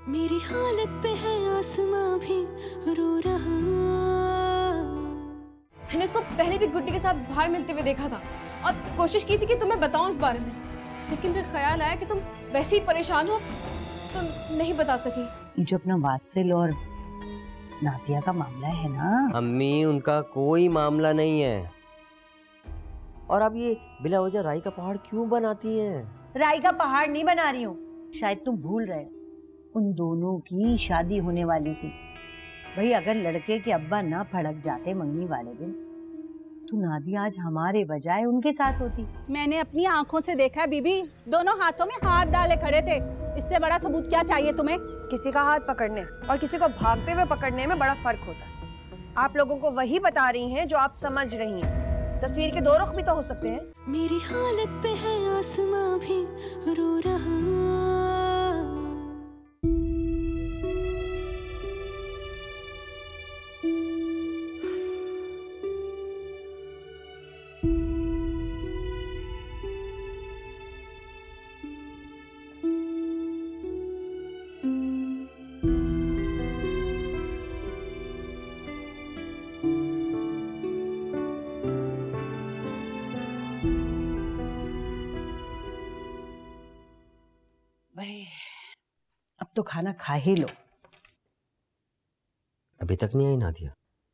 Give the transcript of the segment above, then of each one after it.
मेरी हालत पे है आसमां भी रो रहा। मैंने उसको पहले भी गुड्डी के साथ बाहर मिलते हुए देखा था और कोशिश की थी कि तुम्हें बताऊं इस बारे में, लेकिन फिर ख्याल आया कि तुम वैसे ही परेशान हो तो नहीं बता सकी। ये जो अपना वासिल और नादिया का मामला है ना अम्मी, उनका कोई मामला नहीं है। और अब ये बिला वजह राई का पहाड़ क्यों बनाती हैं? राई का पहाड़ नहीं बना रही हूँ, शायद तुम भूल रहे हो, उन दोनों की शादी होने वाली थी। भाई अगर लड़के के अब्बा ना भड़क जाते मंगनी वाले दिन तो नादिया आज हमारे बजाय उनके साथ होती। मैंने अपनी आंखों से देखा है बीबी, दोनों हाथों में हाथ डाले खड़े थे। इससे बड़ा सबूत क्या चाहिए तुम्हें? किसी का हाथ पकड़ने और किसी को भागते हुए पकड़ने में बड़ा फर्क होता है। आप लोगों को वही बता रही हैं जो आप समझ रही हैं। तस्वीर के दो रुख भी तो हो सकते हैं। मेरी हालत पे है आसमां भी रो रहा। अब तो खाना खा ही लो। अभी तक नहीं आई नादिया?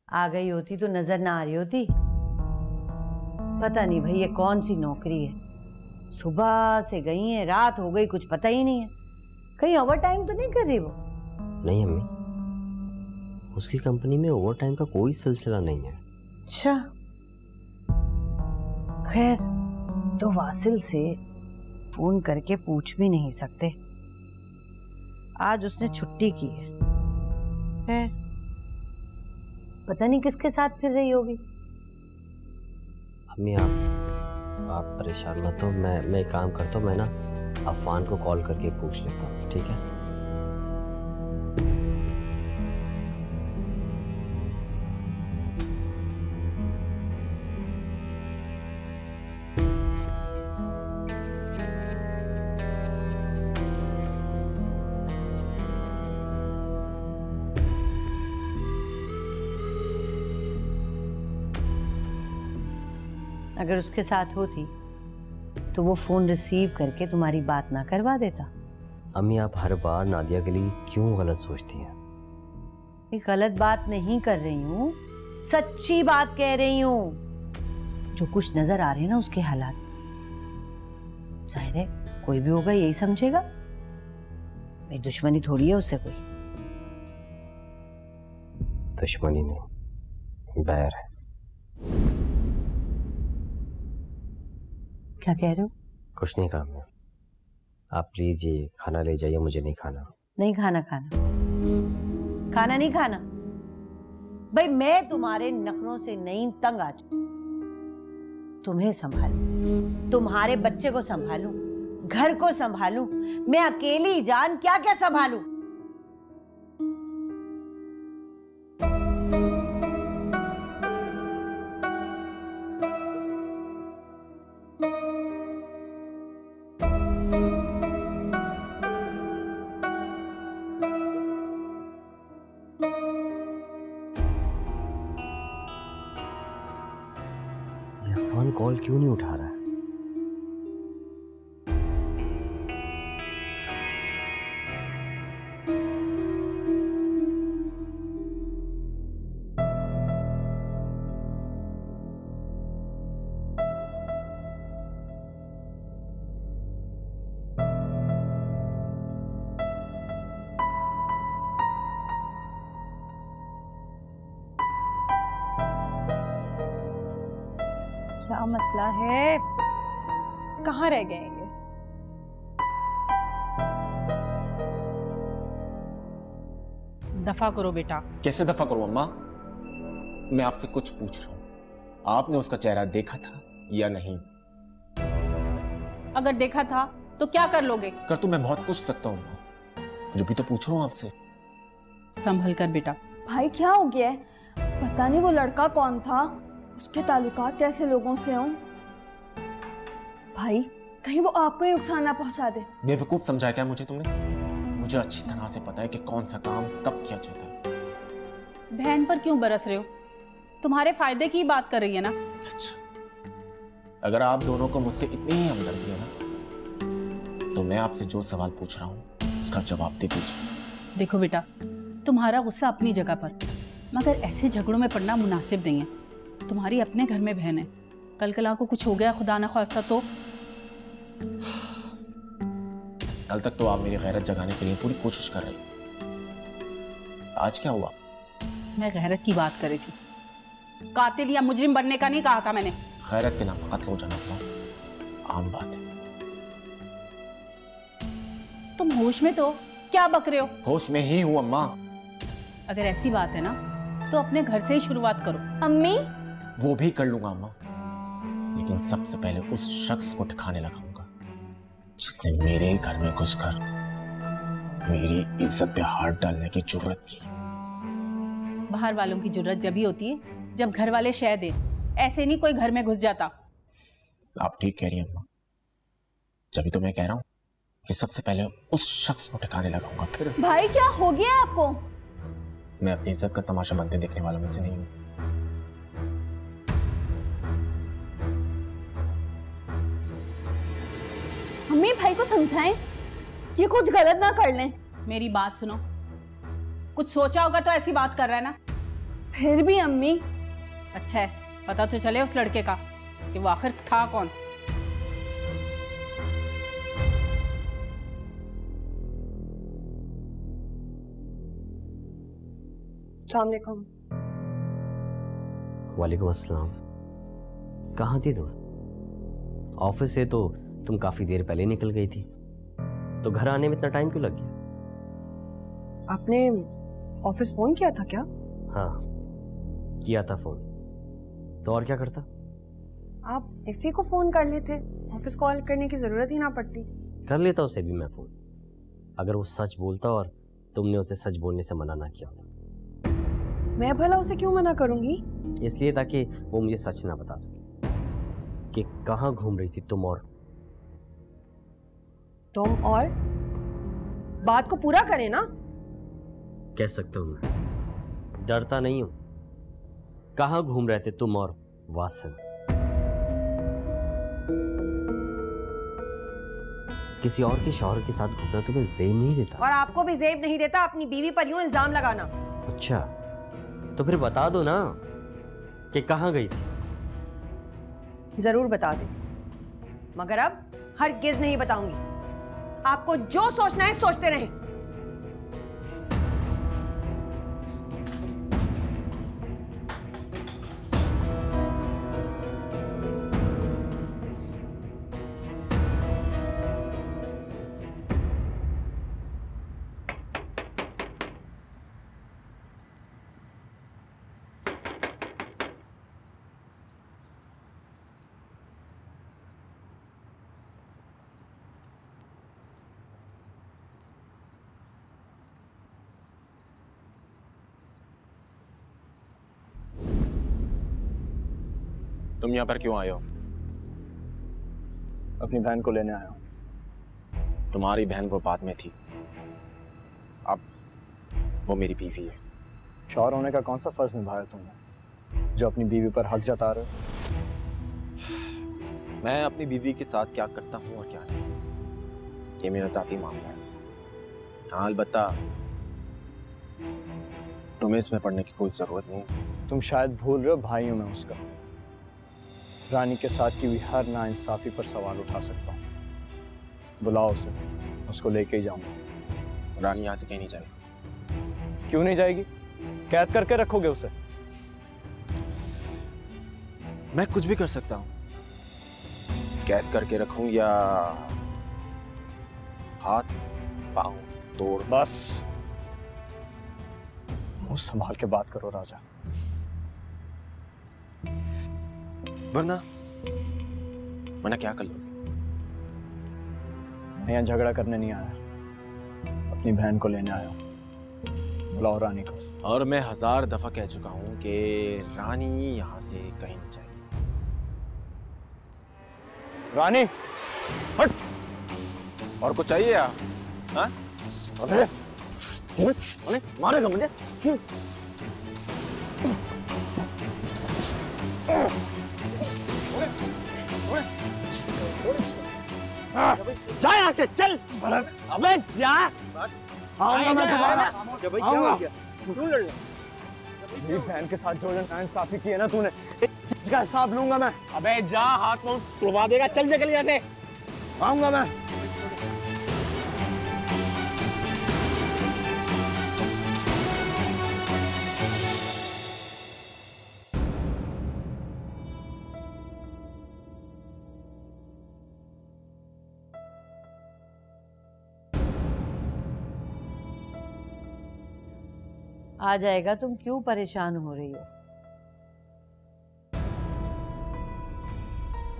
आ गई होती तो नजर ना आ रही होती। पता नहीं भाई ये कौन सी नौकरी है, सुबह से गई है रात हो गई कुछ पता ही नहीं है। कहीं ओवर टाइम तो नहीं कर रही वो? नहीं अम्मी, उसकी कंपनी में ओवर टाइम का कोई सिलसिला नहीं है। अच्छा, खैर तो वासिल से फोन करके पूछ भी नहीं सकते। आज उसने छुट्टी की है, खैर पता नहीं किसके साथ फिर रही होगी। अम्मी आप परेशान मत हो, मैं एक काम करता हूँ, मैं ना अफान को कॉल करके पूछ लेता हूँ, ठीक है? अगर उसके साथ होती तो वो फोन रिसीव करके तुम्हारी बात ना करवा देता। अम्मी आप हर बार नादिया के लिए क्यों गलत सोचती हैं? ये गलत बात नहीं कर रही हूँ, सच्ची बात कह रही हूँ। जो कुछ नजर आ रहे हैं ना उसके हालात, जाहिर है कोई भी होगा यही समझेगा। मेरी दुश्मनी थोड़ी है उससे कोई। दुश्मनी नहीं, बैर है। क्या कह रहे हो? कुछ नहीं कहा मैं। आप प्लीज ये खाना ले जाइए, मुझे नहीं खाना। नहीं खाना खाना नहीं खाना। भाई मैं तुम्हारे नखरों से नहीं तंग आ चुकी। तुम्हें संभालूं, तुम्हारे बच्चे को संभालूं, घर को संभालूं, मैं अकेली जान क्या क्या संभालूं। फोन कॉल क्यों नहीं उठा रहा है? क्या मसला है? कहाँ रह गए ये? दफा करो बेटा। कैसे दफा करूं अम्मा? मैं आपसे कुछ पूछ रहा हूं, आपने उसका चेहरा देखा था या नहीं? अगर देखा था तो क्या कर लोगे? कर तो मैं बहुत पूछ सकता हूं अम्मा, जो भी तो पूछ रहा हूं आपसे। संभल कर बेटा। भाई क्या हो गया है? पता नहीं वो लड़का कौन था, उसके ताल्लुकात कैसे लोगों से हों। भाई कहीं वो आपको ही नुकसान ना पहुंचा दे। बेवकूफ समझा क्या मुझे तुमने? मुझे अच्छी तरह से पता है कि कौन सा काम कब किया जाता है। बहन पर क्यों बरस रहे हो? तुम्हारे फायदे की बात कर रही है ना। अच्छा, अगर आप दोनों को मुझसे इतनी ही हमदर्दी है ना, तो मैं आपसे जो सवाल पूछ रहा हूँ उसका जवाब दे दीजिए। देखो बेटा, तुम्हारा गुस्सा अपनी जगह पर, मगर ऐसे झगड़ों में पड़ना मुनासिब नहीं है। तुम्हारी अपने घर में बहन है, कल कला को कुछ हो गया खुदा न ख्वास्ता तो। कल तक तो आप मेरी गैरत जगाने के लिए पूरी कोशिश कर रही, आज क्या हुआ? मैं गैरत की बात कर रही थी, कातिल या मुजरिम बनने का नहीं कहा था मैंने। गैरत के नाम पर कत्ल हो जाना आम बात है। तुम होश में तो क्या बक रहे हो? होश में ही हूँ अम्मा। अगर ऐसी बात है ना तो अपने घर से ही शुरुआत करो। अम्मी, वो भी कर लूंगा अम्मा, लेकिन सबसे पहले उस शख्स को ठिकाने लगाऊंगा जिसने मेरे घर में घुसकर मेरी इज्जत पे हाथ डालने की जुर्रत की। बाहर वालों की जुर्रत जब ही होती है जब घर वाले शह दे, ऐसे नहीं कोई घर में घुस जाता। आप ठीक कह रही हैं अम्मा, जब तो मैं कह रहा हूँ कि सबसे पहले उस शख्स को ठिकाने लगाऊंगा, फिर। भाई क्या हो गया आपको? मैं अपनी इज्जत का तमाशा बनते देखने वालों में से नहीं हूँ। अम्मी, भाई को समझाएं, ये कुछ गलत ना कर लें। मेरी बात सुनो, कुछ सोचा होगा तो ऐसी बात कर रहा है ना। फिर भी अम्मी। अच्छा है, पता तो चले उस लड़के का कि वो आखिर था कौन। अस्सलाम वालेकुम। वालेकुम अस्सलाम। कहाँ थी तुम? ऑफिस से तो तुम काफी देर पहले निकल गई थी, तो घर आने में इतना टाइम क्यों लग गया? आपने ऑफिस फोन किया था क्या? हाँ, किया था फोन। तो और क्या करता? आप इफ़ी को फोन कर लेते, ऑफिस कॉल करने की जरूरत ही ना पड़ती। कर लेता उसे भी मैं फोन, अगर वो सच बोलता और तुमने उसे सच बोलने से मना ना किया होता। मैं भला उसे क्यों मना करूंगी? इसलिए ताकि वो मुझे सच ना बता सके कि कहाँ घूम रही थी तुम और बात को पूरा करें ना। कह सकता हूं मैं, डरता नहीं हूं। कहाँ घूम रहे थे तुम और वासन? किसी और के शौहर के साथ घूमना तुम्हें ज़ेब नहीं देता? और आपको भी ज़ेब नहीं देता अपनी बीवी पर यूं इल्जाम लगाना। अच्छा, तो फिर बता दो ना कि कहाँ गई थी। जरूर बता देती, मगर अब हरगिज़ नहीं बताऊंगी। आपको जो सोचना है सोचते रहें। तुम यहाँ पर क्यों आए हो? अपनी बहन को लेने आया हूँ। तुम्हारी बहन वो बाद में थी, अब वो मेरी बीवी है। शौहर होने का कौन सा फर्ज निभाया तुमने जो अपनी बीवी पर हक जता रहे हो? मैं अपनी बीवी के साथ क्या करता हूँ और क्या नहीं, ये मेरा जाती मामला है। हाँ, अलबत्ता तुम्हें इसमें पढ़ने की कोई जरूरत नहीं। तुम शायद भूल रहे हो भाई हूं मैं उसका। रानी के साथ की हुई हर नाइंसाफी पर सवाल उठा सकता हूँ। बुलाओ उसे, उसको लेके ही जाऊंगा। रानी यहाँ से कहीं नहीं जाएगी। क्यों नहीं जाएगी? कैद करके रखोगे उसे? मैं कुछ भी कर सकता हूँ, कैद करके रखूं या हाथ पांव तोड़। बस मुंह संभाल के बात करो राजा, वरना क्या कर लो? मैं यहाँ झगड़ा करने नहीं आया, अपनी बहन को लेने आया हूँ। बुलाओ रानी को। और मैं 1000 दफा कह चुका हूँ कि रानी यहाँ से कहीं नहीं जाएगी। रानी हट। और कुछ चाहिए आप? हाँ? अरे मारेगा मुझे। जा यहाँ से, चल। अबे जा। आऊंगा मैं दोबारा। क्यों लड़ रहा? मेरी बहन के साथ जो नाइंसाफी की है ना तूने, इसका हिसाब लूंगा मैं। अबे जा, हाथ मुंह तुड़वा देगा। चल निकल यहाँ से, आऊंगा मैं। आ जाएगा, तुम क्यों परेशान हो रही हो?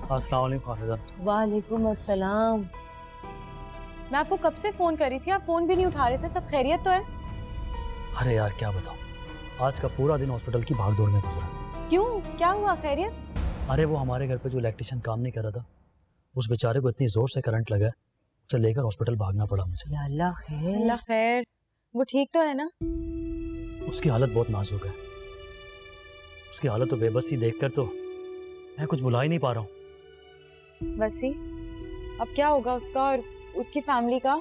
अस्सलाम वालेकुम खालिदा। वालेकुम अस्सलाम। मैं आपको कब से फोन कर रही थी, आप फोन भी नहीं उठा रहे थे। सब खैरियत तो है? अरे यार क्या बताऊं, आज का पूरा दिन हॉस्पिटल की भागदौड़ में गुजरा। क्यों, क्या हुआ? खैरियत? अरे वो हमारे घर पे जो इलेक्ट्रिशियन काम नहीं कर रहा था, उस बेचारे को इतनी जोर से करंट लगा, उसे लेकर हॉस्पिटल भागना पड़ा मुझे। या अल्लाह खैर। अल्लाह खैर। वो ठीक तो है ना? उसकी हालत बहुत नाजुक है। उसकी हालत तो बेबसी देखकर तो मैं कुछ बुला ही नहीं पा रहा हूँ। वैसे अब क्या होगा उसका और उसकी फैमिली का?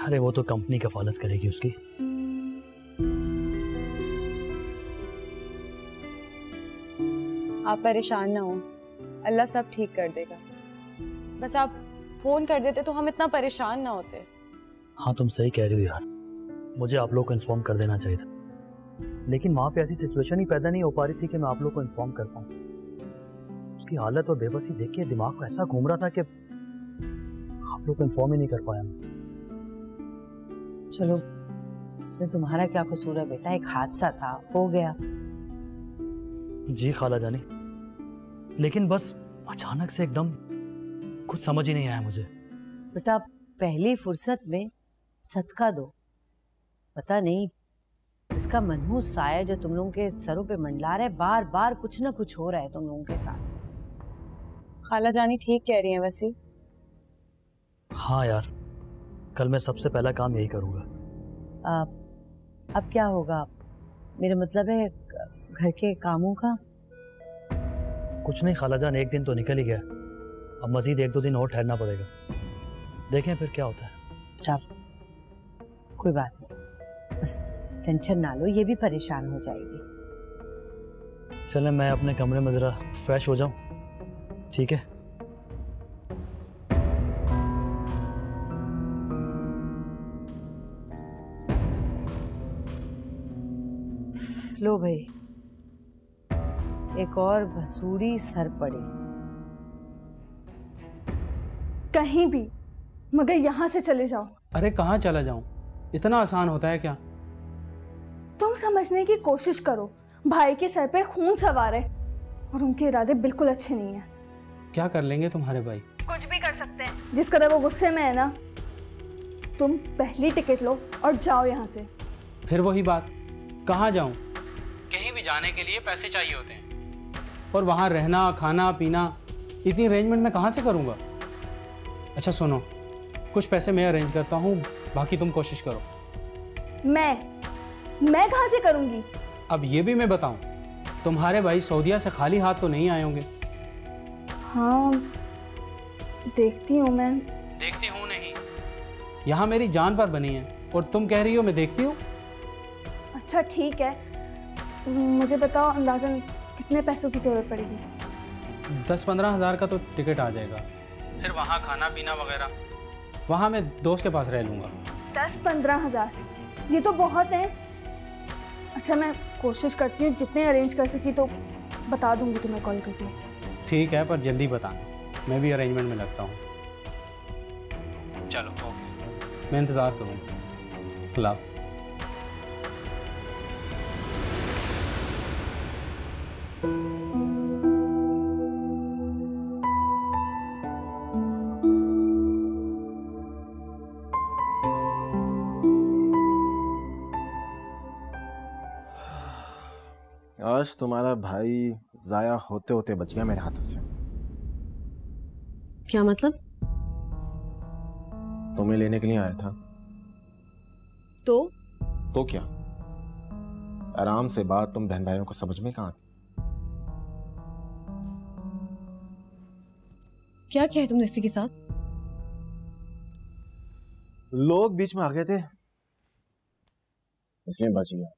अरे वो तो कंपनी कफालत करेगी उसकी। आप परेशान ना हो, अल्लाह सब ठीक कर देगा। बस आप फोन कर देते तो हम इतना परेशान ना होते। हाँ तुम सही कह रही हो यार, मुझे आप लोग को इन्फॉर्म कर देना चाहिए था, लेकिन वहाँ पे ऐसी सिचुएशन ही पैदा नहीं हो पा रही थी कि मैं आप लोग को इन्फॉर्म कर पाऊँ। उसकी हालत और बेबसी देख के दिमाग ऐसा घूम रहा था कि आप लोग को इन्फॉर्म ही नहीं कर पाया। चलो, इसमें तुम्हारा क्या कसूर है बेटा, एक हादसा था, हो गया। जी खाला जानी, लेकिन बस अचानक से एकदम कुछ समझ ही नहीं आया मुझे। बेटा पहली फुर्सत में सदका दो, पता नहीं इसका मनहूस साया जो तुम लोगों के सरों पे मंडला रहा है, बार बार कुछ ना कुछ हो रहा है तुम लोगों के साथ। खाला जानी ठीक कह रही है वैसे। हाँ यार, कल मैं सबसे पहला काम यही करूँगा। अब क्या होगा? मेरा मतलब है घर के कामों का। कुछ नहीं खाला जान, एक दिन तो निकल ही गया, अब मजीद 1-2 दिन और ठहरना पड़ेगा, देखें फिर क्या होता है। कोई बात नहीं, बस टेंशन ना लो, ये भी परेशान हो जाएगी। चलें मैं अपने कमरे में ज़रा फ्रेश हो जाऊं, ठीक है? लो भाई, एक और भसूड़ी सर पड़ी। कहीं भी, मगर यहाँ से चले जाओ। अरे कहाँ चला जाऊं? इतना आसान होता है क्या? तुम समझने की कोशिश करो, भाई के सर पे खून सवार है और उनके इरादे बिल्कुल अच्छे नहीं है। क्या कर लेंगे तुम्हारे भाई? कुछ भी कर सकते हैं। जिस कदर वो गुस्से में है ना, तुम पहली टिकट लो और जाओ यहाँ से। फिर वही बात, कहाँ जाऊं? कहीं भी जाने के लिए पैसे चाहिए होते हैं, और वहाँ रहना खाना पीना इतनी अरेंजमेंट मैं कहाँ से करूँगा? अच्छा सुनो, कुछ पैसे मैं अरेंज करता हूँ, बाकी तुम कोशिश करो। मैं कहाँ से करूँगी? अब ये भी मैं बताऊँ, तुम्हारे भाई सऊदीया से खाली हाथ तो नहीं आए होंगे। हाँ देखती हूँ मैं। देखती हूँ नहीं, यहाँ मेरी जान पर बनी है और तुम कह रही हो मैं देखती हूँ। अच्छा ठीक है, मुझे बताओ अंदाज़न कितने पैसों की जरूरत पड़ेगी? 10-15 हज़ार का तो टिकट आ जाएगा, फिर वहाँ खाना पीना वगैरह वहाँ मैं दोस्त के पास रह लूँगा। 10-15 हज़ार, ये तो बहुत है। अच्छा मैं कोशिश करती हूँ, जितने अरेंज कर सकी तो बता दूँगी तुम्हें कॉल करके। ठीक है, पर जल्दी बताना, मैं भी अरेंजमेंट में लगता हूँ। चलो ओके, मैं इंतज़ार करूँगा। अल्लाह। आज तुम्हारा भाई जाया होते होते बच गया मेरे हाथों से। क्या मतलब? तुम्हें लेने के लिए आया था, तो क्या? आराम से बात तुम बहन भाइयों को समझ में कहाँ आती? क्या किया है तुमने इफ़ी के साथ? लोग बीच में आ गए थे इसलिए बच गया,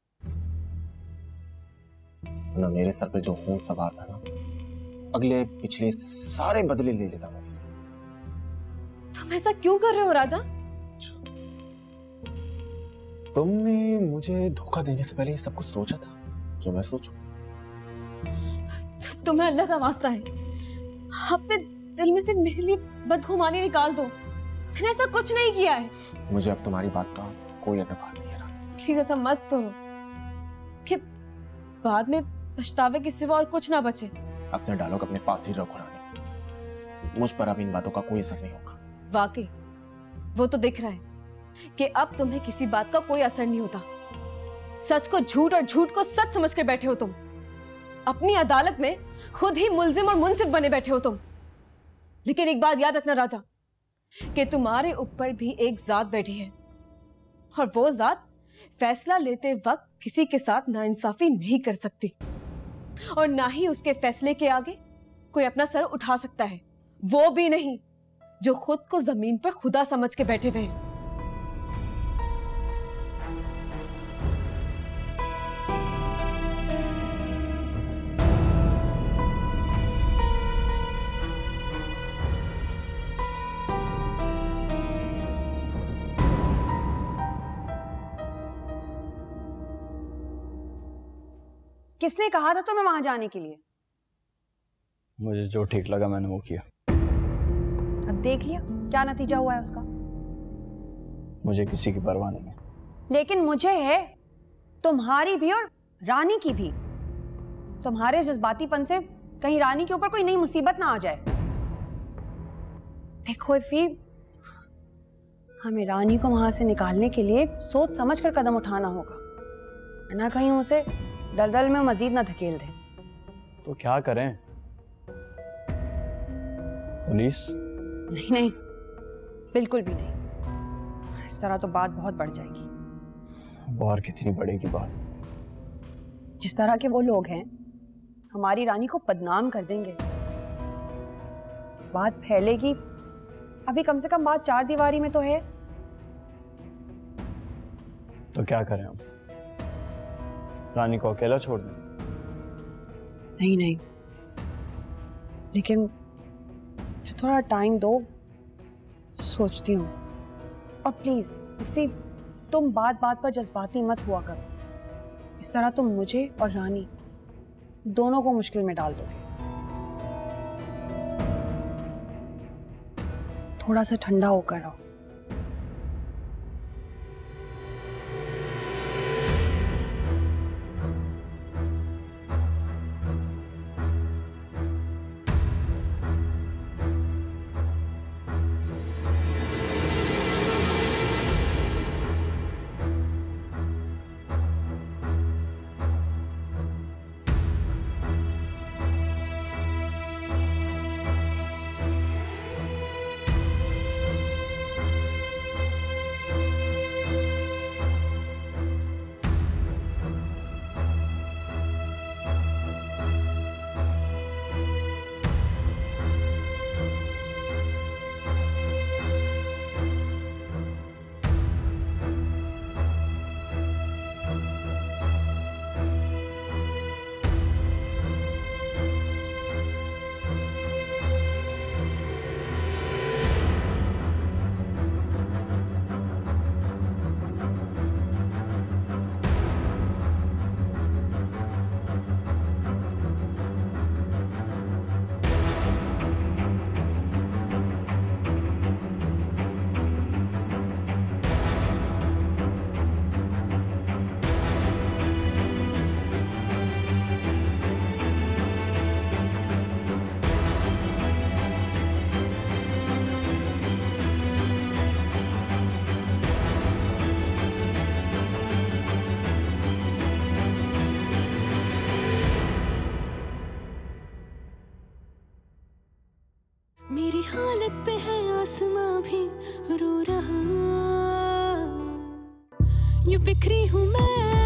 ना मेरे सर पे जो खून सवार था ना, अगले पिछले सारे बदले ले लेता मैं इससे। तुम ऐसा क्यों कर रहे हो राजा? तुमने मुझे धोखा देने से पहले ये सब कुछ सोचा था जो मैं सोचूं? तुम्हें अल्लाह का वास्ता है, अपने दिल में से मेरे लिए बदगुमानी निकाल दो। मैंने ऐसा कुछ नहीं किया है। मुझे अब तुम्हारी बात का कोई एतबार नहीं है ना। प्लीज ऐसा मत करो कि बाद में पछतावे के सिवा और कुछ ना बचे। अपने डायलॉग अपने पास ही रखो रानी, मुझ पर अब इन बातों का कोई असर नहीं होगा। वाकई वो तो दिख रहा है कि अब तुम्हें किसी बात का कोई असर नहीं होता। सच को झूठ और झूठ को सच समझ कर बैठे हो तुम। अपनी अदालत में खुद ही मुल्जिम और मुनसिफ बने बैठे हो तुम। लेकिन एक बात याद रखना राजा, कि तुम्हारे ऊपर भी एक जात बैठी है, और वो जात फैसला लेते वक्त किसी के साथ नाइंसाफी नहीं कर सकती, और ना ही उसके फैसले के आगे कोई अपना सर उठा सकता है। वो भी नहीं जो खुद को जमीन पर खुदा समझ के बैठे हुए हैं। किसने कहा था तुम्हें वहां जाने के लिए? मुझे जो ठीक लगा मैंने वो किया। अब देख लिया क्या नतीजा हुआ है उसका। मुझे किसी की परवाह नहीं है। लेकिन मुझे है, तुम्हारी भी और रानी की भी। तुम्हारे जज्बातीपन से कहीं रानी के ऊपर कोई नई मुसीबत ना आ जाए। देखो इफ़ी, हमें रानी को वहां से निकालने के लिए सोच समझ कर कदम उठाना होगा, वरना कहीं उसे दलदल में मजीद ना धकेल दे। तो क्या करें? पुलिस? नहीं नहीं, बिल्कुल भी नहीं। इस तरह तो बात बहुत बढ़ जाएगी। और कितनी बढ़ेगी बात? जिस तरह के वो लोग हैं, हमारी रानी को बदनाम कर देंगे, बात फैलेगी। अभी कम से कम बात चार दीवारी में तो है। तो क्या करें हम? रानी को अकेला छोड़ दें? नहीं नहीं, लेकिन मुझे थोड़ा टाइम दो, सोचती हूँ। और प्लीज इफ़ी, तुम बात बात पर जज्बाती मत हुआ करो। इस तरह तुम मुझे और रानी दोनों को मुश्किल में डाल दोगे। थोड़ा सा ठंडा होकर रहो। यूं बिखरी हूँ मैं